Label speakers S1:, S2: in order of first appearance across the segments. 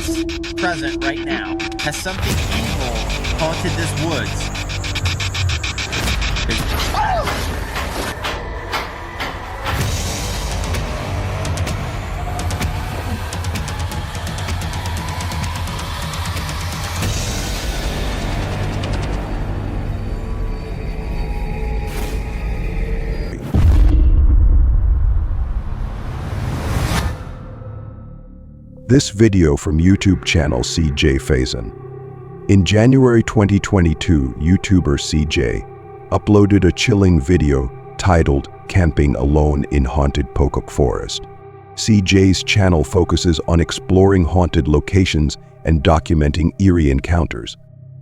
S1: spirits present right now? Has something evil haunted this woods?
S2: This video from YouTube channel CJ Faison. In January 2022, YouTuber CJ uploaded a chilling video titled Camping Alone in Haunted Pocock Forest. CJ's channel focuses on exploring haunted locations and documenting eerie encounters.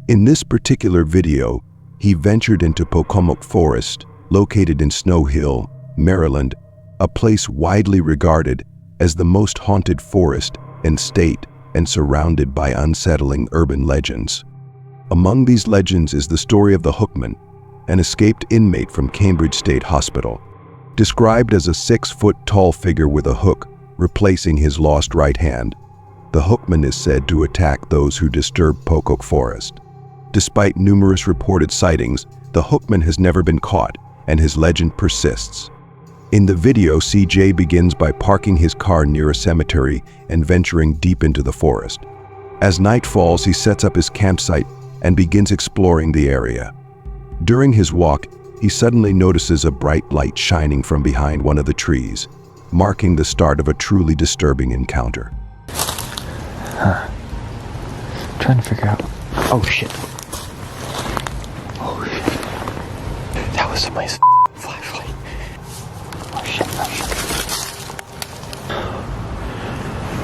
S2: In this particular video, he ventured into Pocock Forest, located in Snow Hill, Maryland, a place widely regarded as the most haunted forest in state and surrounded by unsettling urban legends. Among these legends is the story of the Hookman, an escaped inmate from Cambridge State Hospital. Described as a 6-foot-tall figure with a hook replacing his lost right hand, the Hookman is said to attack those who disturb Pocock Forest. Despite numerous reported sightings, the Hookman has never been caught, and his legend persists. In the video, CJ begins by parking his car near a cemetery and venturing deep into the forest. As night falls, he sets up his campsite and begins exploring the area. During his walk, he suddenly notices a bright light shining from behind one of the trees, marking the start of a truly disturbing encounter.
S3: Trying to figure out. Oh shit. Oh shit. That was somebody's flashlight. Oh shit, oh shit.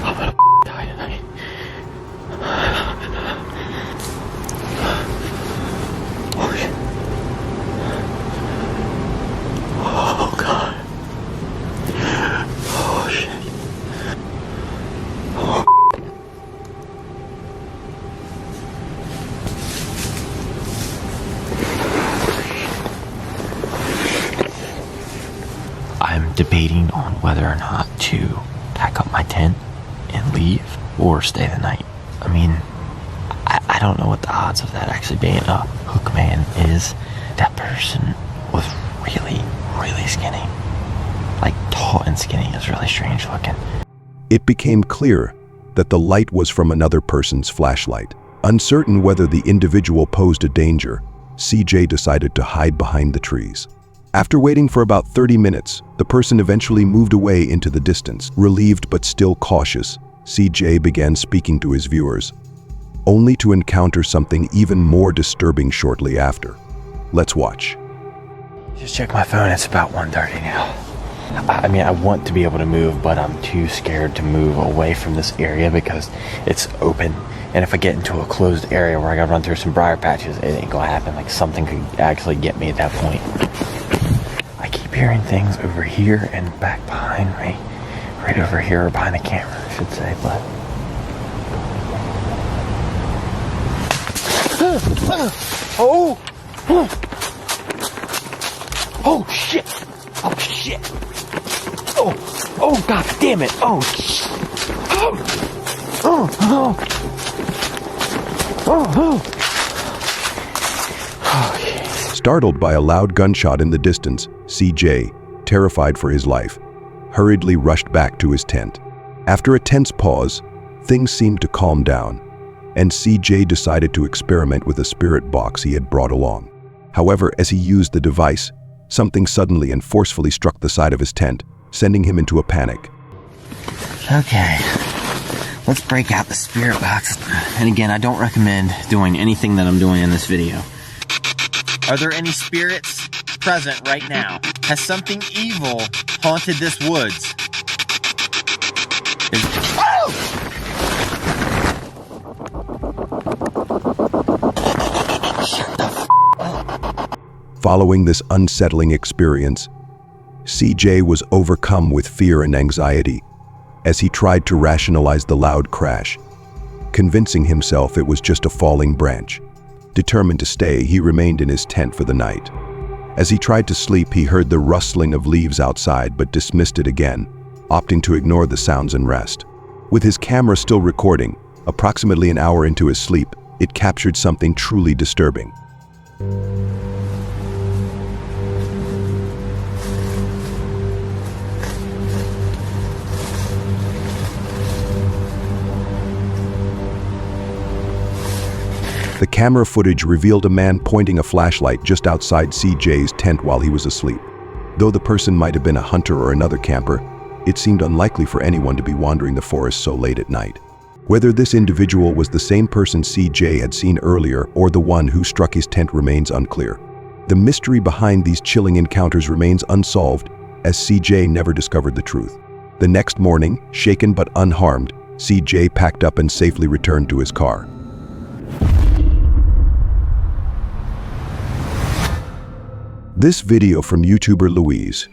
S3: I'm gonna die tonight. Oh shit. Oh god. Oh shit. Oh. I'm debating on whether or not to pack up my tent and leave or stay the night. I mean, I don't know what the odds of that actually being a hookman is. That person was really, really skinny. Like tall and skinny. Is really strange looking.
S2: It became clear that the light was from another person's flashlight. Uncertain whether the individual posed a danger, CJ decided to hide behind the trees. After waiting for about 30 minutes, the person eventually moved away into the distance. Relieved but still cautious, CJ began speaking to his viewers, only to encounter something even more disturbing shortly after. Let's watch.
S3: Just check my phone, it's about 1:30 now. I mean, I want to be able to move, but I'm too scared to move away from this area because it's open. And if I get into a closed area where I gotta run through some briar patches, it ain't gonna happen. Like something could actually get me at that point. I keep hearing things over here and back behind me. Right over here, or behind the camera, I should say, but... Oh! Oh, shit! Oh, shit! Oh, god damn it! Oh, shit! Oh,
S2: Startled by a loud gunshot in the distance, CJ, terrified for his life, hurriedly rushed back to his tent. After a tense pause, things seemed to calm down, and CJ decided to experiment with a spirit box he had brought along. However, as he used the device, something suddenly and forcefully struck the side of his tent, sending him into a panic.
S1: Okay, let's break out the spirit box. And again, I don't recommend doing anything that I'm doing in this video. Are there any spirits present right now? Has something evil haunted this woods?
S2: Following this unsettling experience, CJ was overcome with fear and anxiety as he tried to rationalize the loud crash, convincing himself it was just a falling branch. Determined to stay, he remained in his tent for the night. As he tried to sleep, he heard the rustling of leaves outside but dismissed it again, opting to ignore the sounds and rest. With his camera still recording, Approximately an hour into his sleep, it captured something truly disturbing. The camera footage revealed a man pointing a flashlight just outside CJ's tent while he was asleep. Though the person might have been a hunter or another camper, it seemed unlikely for anyone to be wandering the forest so late at night. Whether this individual was the same person CJ had seen earlier or the one who struck his tent remains unclear. The mystery behind these chilling encounters remains unsolved, as CJ never discovered the truth. The next morning, shaken but unharmed, CJ packed up and safely returned to his car. This video from YouTuber Louise,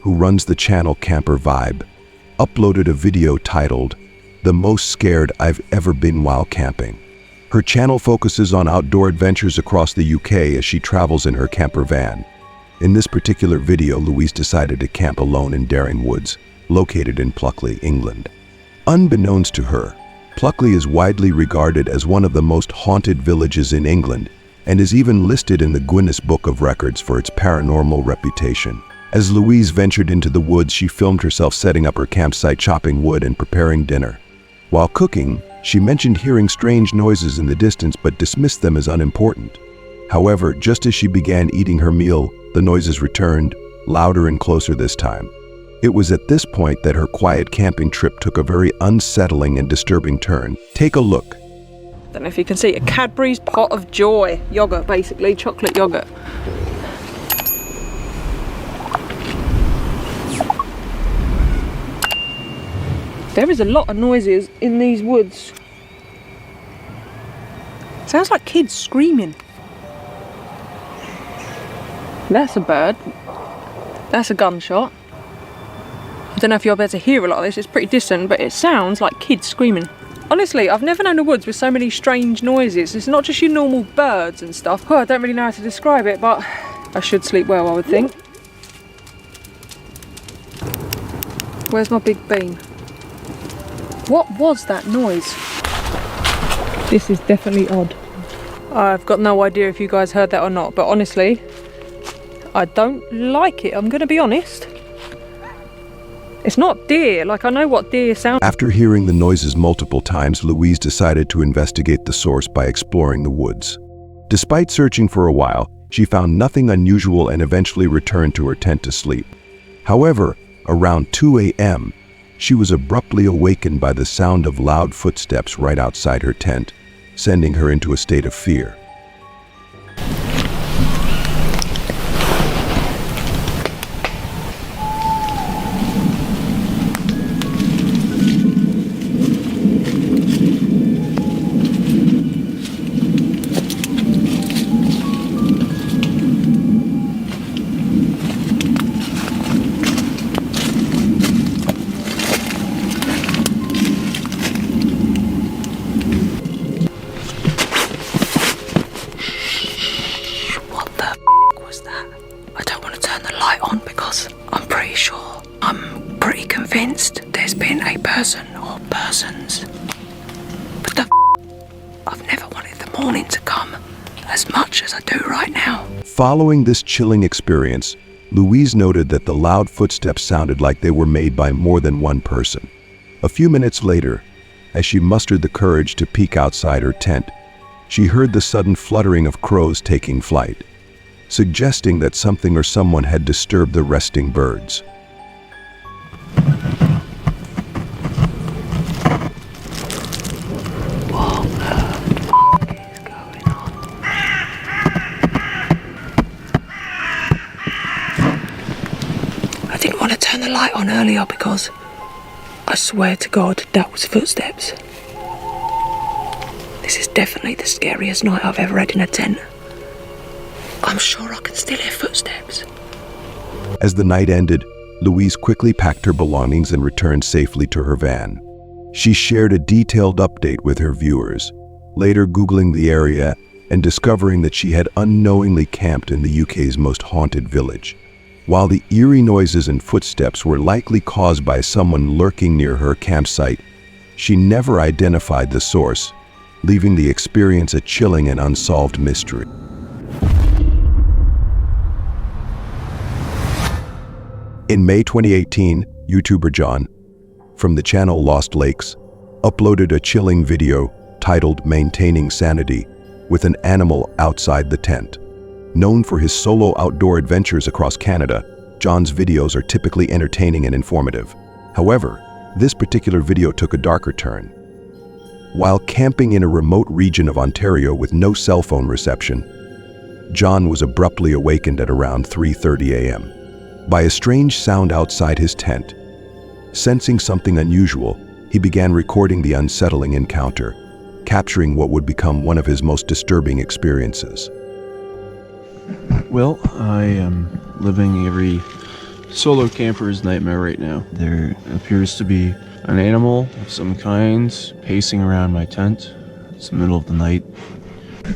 S2: who runs the channel Camper Vibe, uploaded a video titled, "The Most Scared I've Ever Been While Camping." Her channel focuses on outdoor adventures across the UK as she travels in her camper van. In this particular video, Louise decided to camp alone in Daring Woods, located in Pluckley, England. Unbeknownst to her, Pluckley is widely regarded as one of the most haunted villages in England, and is even listed in the Guinness Book of Records for its paranormal reputation. As Louise ventured into the woods, she filmed herself setting up her campsite, chopping wood and preparing dinner. While cooking, she mentioned hearing strange noises in the distance but dismissed them as unimportant. However, just as she began eating her meal, the noises returned, louder and closer this time. It was at this point that her quiet camping trip took a very unsettling and disturbing turn. Take a look.
S4: Don't know if you can see, a Cadbury's Pot of Joy yogurt, basically chocolate yogurt. There is a lot of noises in these woods. Sounds like kids screaming. That's a bird. That's a gunshot. I don't know if you'll be able to hear a lot of this, it's pretty distant, but it sounds like kids screaming. Honestly, I've never known a woods with so many strange noises. It's not just your normal birds and stuff. Well, I don't really know how to describe it, but I should sleep well, I would think. Where's my big beam? What was that noise? This is definitely odd. I've got no idea if you guys heard that or not, but honestly, I don't like it, I'm gonna be honest. It's not deer, like I know what deer sound.
S2: After hearing the noises multiple times, Louise decided to investigate the source by exploring the woods. Despite searching for a while, she found nothing unusual and eventually returned to her tent to sleep. However, around 2 a.m., she was abruptly awakened by the sound of loud footsteps right outside her tent, sending her into a state of fear.
S4: There's been a person or persons. But I've never wanted the morning to come as much as I do right now.
S2: Following this chilling experience, Louise noted that the loud footsteps sounded like they were made by more than one person. A few minutes later, as she mustered the courage to peek outside her tent, she heard the sudden fluttering of crows taking flight, suggesting that something or someone had disturbed the resting birds.
S4: I didn't want to turn the light on earlier because I swear to God that was footsteps. This is definitely the scariest night I've ever had in a tent. I'm sure I can still hear footsteps.
S2: As the night ended, Louise quickly packed her belongings and returned safely to her van. She shared a detailed update with her viewers, later Googling the area and discovering that she had unknowingly camped in the UK's most haunted village. While the eerie noises and footsteps were likely caused by someone lurking near her campsite, She never identified the source, leaving the experience a chilling and unsolved mystery. In May 2018, YouTuber John, from the channel Lost Lakes, uploaded a chilling video titled Maintaining Sanity with an animal outside the tent. Known for his solo outdoor adventures across Canada, John's videos are typically entertaining and informative. However, this particular video took a darker turn. While camping in a remote region of Ontario with no cell phone reception, John was abruptly awakened at around 3:30 a.m. by a strange sound outside his tent. Sensing something unusual, he began recording the unsettling encounter, capturing what would become one of his most disturbing experiences.
S5: Well, I am living every solo camper's nightmare right now. There appears to be an animal of some kind pacing around my tent. It's the middle of the night.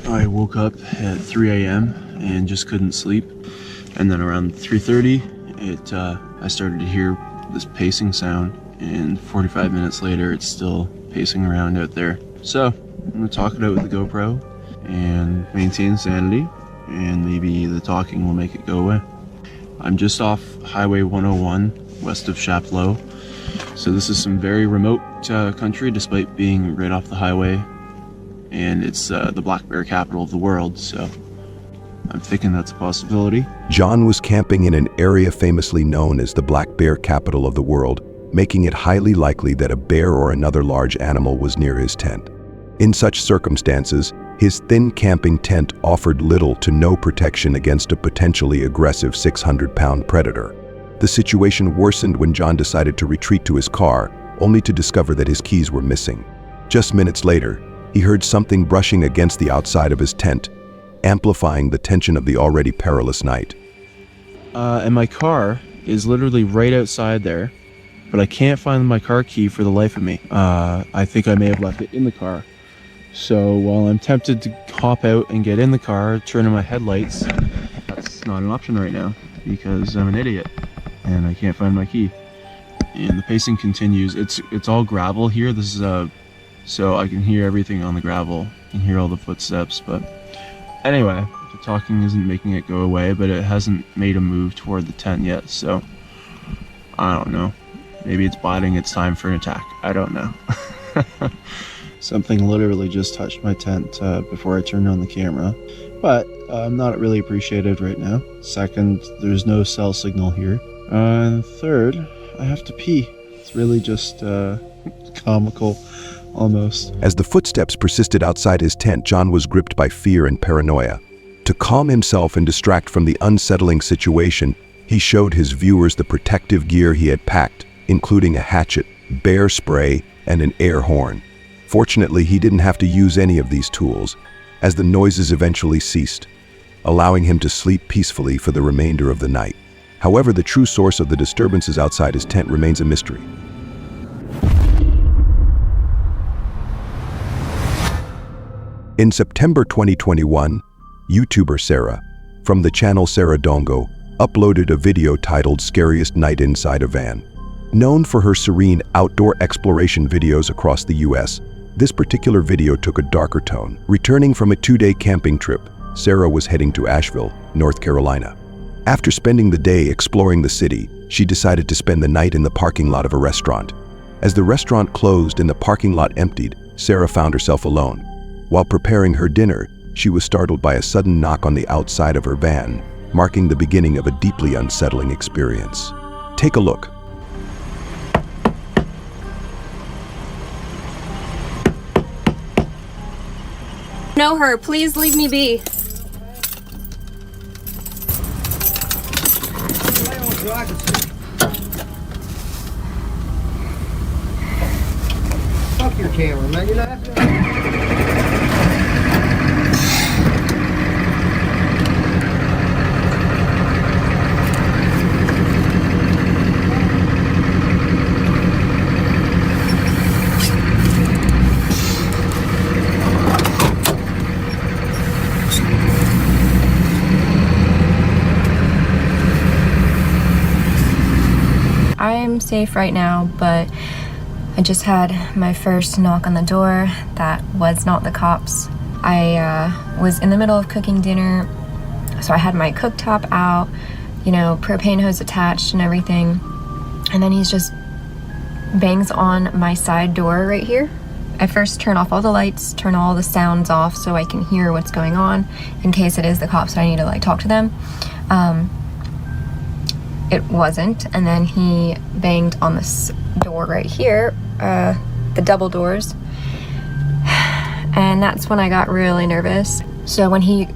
S5: I woke up at 3 a.m. and just couldn't sleep. And then around 3:30, I started to hear this pacing sound, and 45 minutes later, it's still pacing around out there. So I'm gonna talk it out with the GoPro and maintain sanity, and maybe the talking will make it go away. I'm just off Highway 101 west of Chapleau, so this is some very remote country despite being right off the highway, and it's the black bear capital of the world, so I'm thinking that's a possibility.
S2: John was camping in an area famously known as the black bear capital of the world, making it highly likely that a bear or another large animal was near his tent. In such circumstances, his thin camping tent offered little to no protection against a potentially aggressive 600-pound predator. The situation worsened when John decided to retreat to his car, only to discover that his keys were missing. Just minutes later, he heard something brushing against the outside of his tent, amplifying the tension of the already perilous night.
S5: And my car is literally right outside there, but I can't find my car key for the life of me. I think I may have left it in the car. So while I'm tempted to hop out and get in the car, turn on my headlights, that's not an option right now because I'm an idiot and I can't find my key. And the pacing continues. It's all gravel here. This is so I can hear everything on the gravel. I can hear all the footsteps, but anyway, the talking isn't making it go away, but it hasn't made a move toward the tent yet, so I don't know. Maybe it's biding its time for an attack. I don't know. Something literally just touched my tent before I turned on the camera, but I'm not really appreciated right now. Second, there's no cell signal here. And third, I have to pee. It's really just comical, almost.
S2: As the footsteps persisted outside his tent, John was gripped by fear and paranoia. To calm himself and distract from the unsettling situation, he showed his viewers the protective gear he had packed, including a hatchet, bear spray, and an air horn. Fortunately, he didn't have to use any of these tools, as the noises eventually ceased, allowing him to sleep peacefully for the remainder of the night. However, the true source of the disturbances outside his tent remains a mystery. In September 2021, YouTuber Sarah, from the channel Sarah Dongo, uploaded a video titled Scariest Night Inside a Van. Known for her serene outdoor exploration videos across the US, this particular video took a darker tone. Returning from a 2-day camping trip, Sarah was heading to Asheville, North Carolina. After spending the day exploring the city, she decided to spend the night in the parking lot of a restaurant. As the restaurant closed and the parking lot emptied, Sarah found herself alone. While preparing her dinner, she was startled by a sudden knock on the outside of her van, marking the beginning of a deeply unsettling experience. Take a look.
S6: Know her. Please leave me be.
S7: Fuck your camera, man. You're not having
S6: I'm safe right now, but
S8: I just had my first knock on the door. That was not the cops. I was in the middle of cooking dinner, so I had my cooktop out, you know, propane hose attached and everything. And then he's just bangs on my side door right here. I first turn off all the lights, turn all the sounds off so I can hear what's going on in case it is the cops and I need to like talk to them. It wasn't, and then he banged on this door right here, the double doors, and that's when I got really nervous. So when he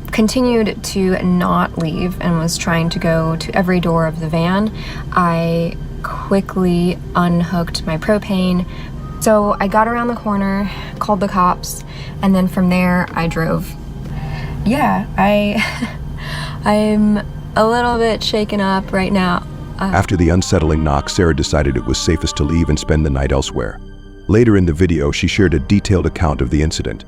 S8: continued to not leave and was trying to go to every door of the van, I quickly unhooked my propane. So I got around the corner, called the cops, and then from there I drove. Yeah, I'm a little bit shaken up right now.
S2: After the unsettling knock, Sarah decided it was safest to leave and spend the night elsewhere. Later in the video, she shared a detailed account of the incident.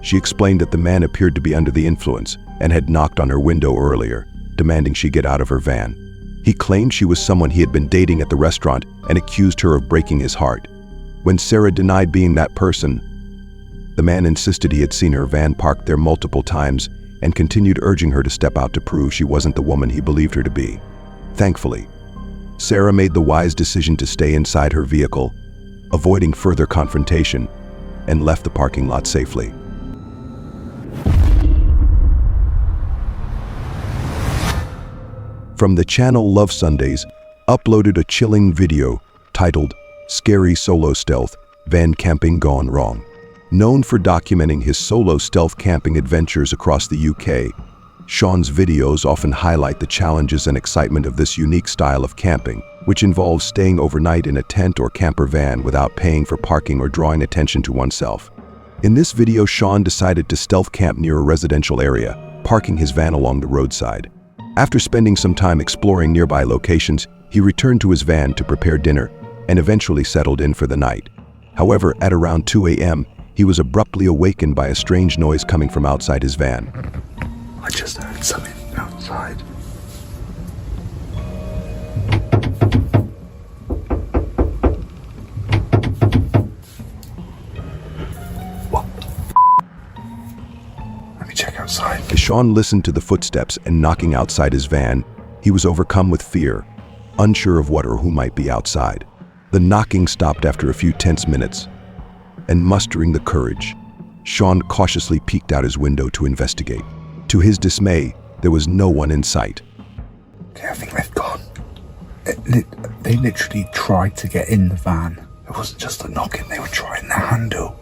S2: She explained that the man appeared to be under the influence and had knocked on her window earlier, demanding she get out of her van. He claimed she was someone he had been dating at the restaurant and accused her of breaking his heart. When Sarah denied being that person, the man insisted he had seen her van parked there multiple times and continued urging her to step out to prove she wasn't the woman he believed her to be. Thankfully, Sarah made the wise decision to stay inside her vehicle, avoiding further confrontation, and left the parking lot safely. From the channel Love Sundays, uploaded a chilling video titled "Scary Solo Stealth, Van Camping Gone Wrong." Known for documenting his solo stealth camping adventures across the UK, Sean's videos often highlight the challenges and excitement of this unique style of camping, which involves staying overnight in a tent or camper van without paying for parking or drawing attention to oneself. In this video, Sean decided to stealth camp near a residential area, parking his van along the roadside. After spending some time exploring nearby locations, he returned to his van to prepare dinner and eventually settled in for the night. However, at around 2 a.m., he was abruptly awakened by a strange noise coming from outside his van.
S9: I just heard something outside. What the Let me check outside.
S2: As Sean listened to the footsteps and knocking outside his van, he was overcome with fear, unsure of what or who might be outside. The knocking stopped after a few tense minutes, and mustering the courage, Sean cautiously peeked out his window to investigate. To his dismay, there was no one in sight.
S9: Okay, I think they've gone. They literally tried to get in the van. It wasn't just a knocking, they were trying the handle.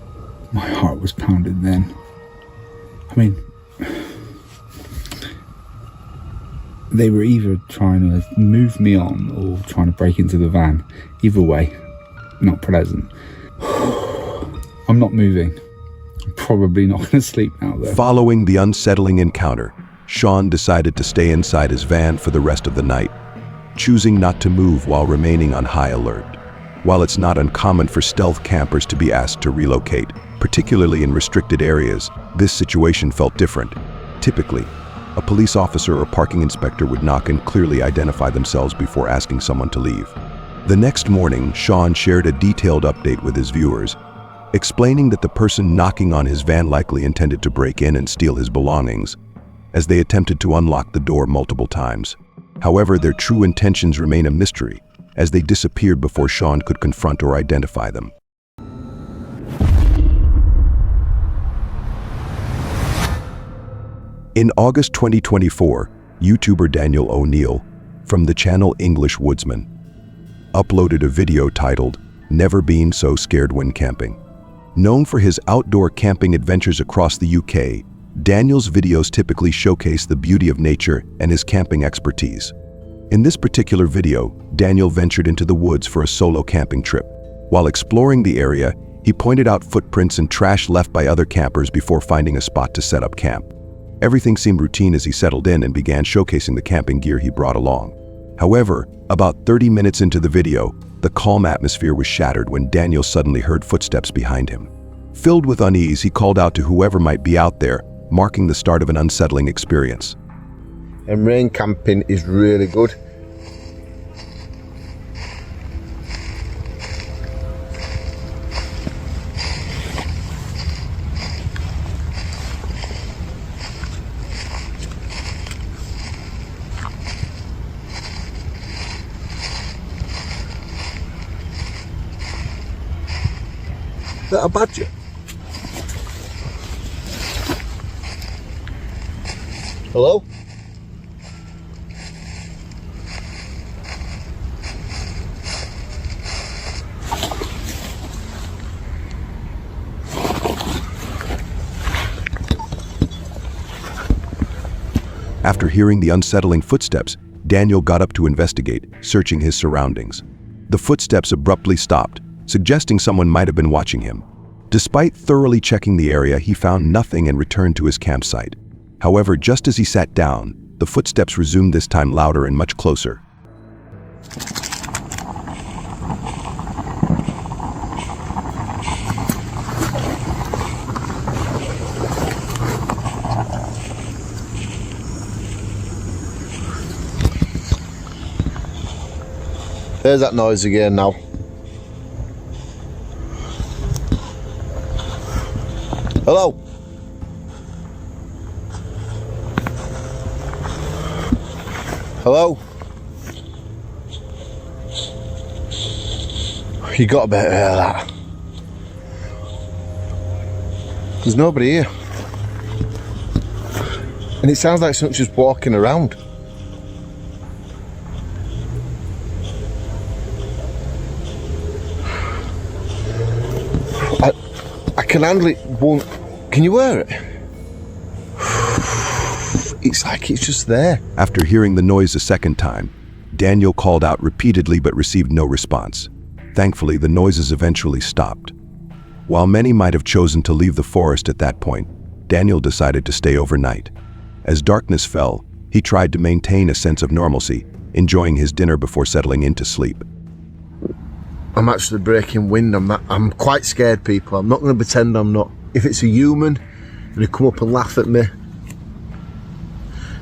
S9: My heart was pounding then. I mean, they were either trying to move me on or trying to break into the van. Either way, not pleasant. I'm not moving. I'm probably not going to sleep now though.
S2: Following the unsettling encounter, Sean decided to stay inside his van for the rest of the night, choosing not to move while remaining on high alert. While it's not uncommon for stealth campers to be asked to relocate, particularly in restricted areas, this situation felt different. Typically, a police officer or parking inspector would knock and clearly identify themselves before asking someone to leave. The next morning, Sean shared a detailed update with his viewers, explaining that the person knocking on his van likely intended to break in and steal his belongings, as they attempted to unlock the door multiple times. However, their true intentions remain a mystery, as they disappeared before Sean could confront or identify them. In August 2024, YouTuber Daniel O'Neill, from the channel English Woodsman, uploaded a video titled "Never Been So Scared When Camping." Known for his outdoor camping adventures across the UK, Daniel's videos typically showcase the beauty of nature and his camping expertise. In this particular video, Daniel ventured into the woods for a solo camping trip. While exploring the area, he pointed out footprints and trash left by other campers before finding a spot to set up camp. Everything seemed routine as he settled in and began showcasing the camping gear he brought along. However, about 30 minutes into the video, the calm atmosphere was shattered when Daniel suddenly heard footsteps behind him. Filled with unease, he called out to whoever might be out there, marking the start of an unsettling experience.
S10: And rain camping is really good. that a badger? Hello?
S2: After hearing the unsettling footsteps, Daniel got up to investigate, searching his surroundings. The footsteps abruptly stopped, suggesting someone might have been watching him. Despite thoroughly checking the area, he found nothing and returned to his campsite. However, just as he sat down, the footsteps resumed, this time louder and much closer.
S10: There's that noise again now. Hello? Hello? You got to better hear that. There's nobody here. And it sounds like someone's just walking around. I can handle it. Can you hear it? It's like it's just there.
S2: After hearing the noise a second time, Daniel called out repeatedly but received no response. Thankfully, the noises eventually stopped. While many might have chosen to leave the forest at that point, Daniel decided to stay overnight. As darkness fell, he tried to maintain a sense of normalcy, enjoying his dinner before settling into sleep.
S10: I'm actually breaking wind. I'm quite scared, people. I'm not going to pretend I'm not. If it's a human and they come up and laugh at me,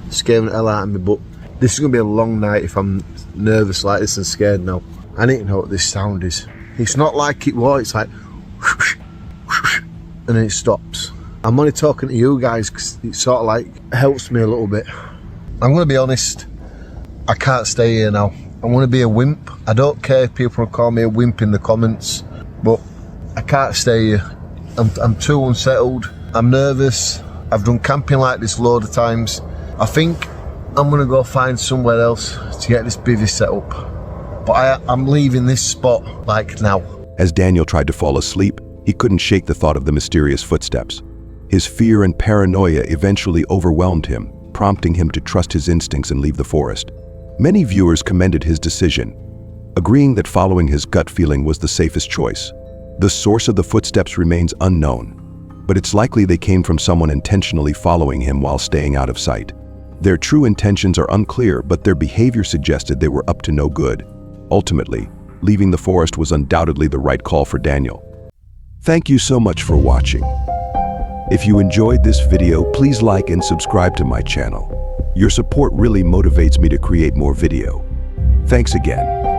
S10: scaring the hell out of me. But this is going to be a long night if I'm nervous like this and scared now. I need to know what this sound is. It's not like it was. It's like whoosh, whoosh, and then it stops. I'm only talking to you guys because it sort of like helps me a little bit. I'm going to be honest. I can't stay here now. I want to be a wimp. I don't care if people call me a wimp in the comments, but I can't stay here. I'm too unsettled. I'm nervous. I've done camping like this a load of times. I think I'm going to go find somewhere else to get this bivvy set up. But I'm leaving this spot like now.
S2: As Daniel tried to fall asleep, he couldn't shake the thought of the mysterious footsteps. His fear and paranoia eventually overwhelmed him, prompting him to trust his instincts and leave the forest. Many viewers commended his decision, agreeing that following his gut feeling was the safest choice. The source of the footsteps remains unknown, but it's likely they came from someone intentionally following him while staying out of sight. Their true intentions are unclear, but their behavior suggested they were up to no good. Ultimately, leaving the forest was undoubtedly the right call for Daniel. Thank you so much for watching. If you enjoyed this video, please like and subscribe to my channel. Your support really motivates me to create more video. Thanks again.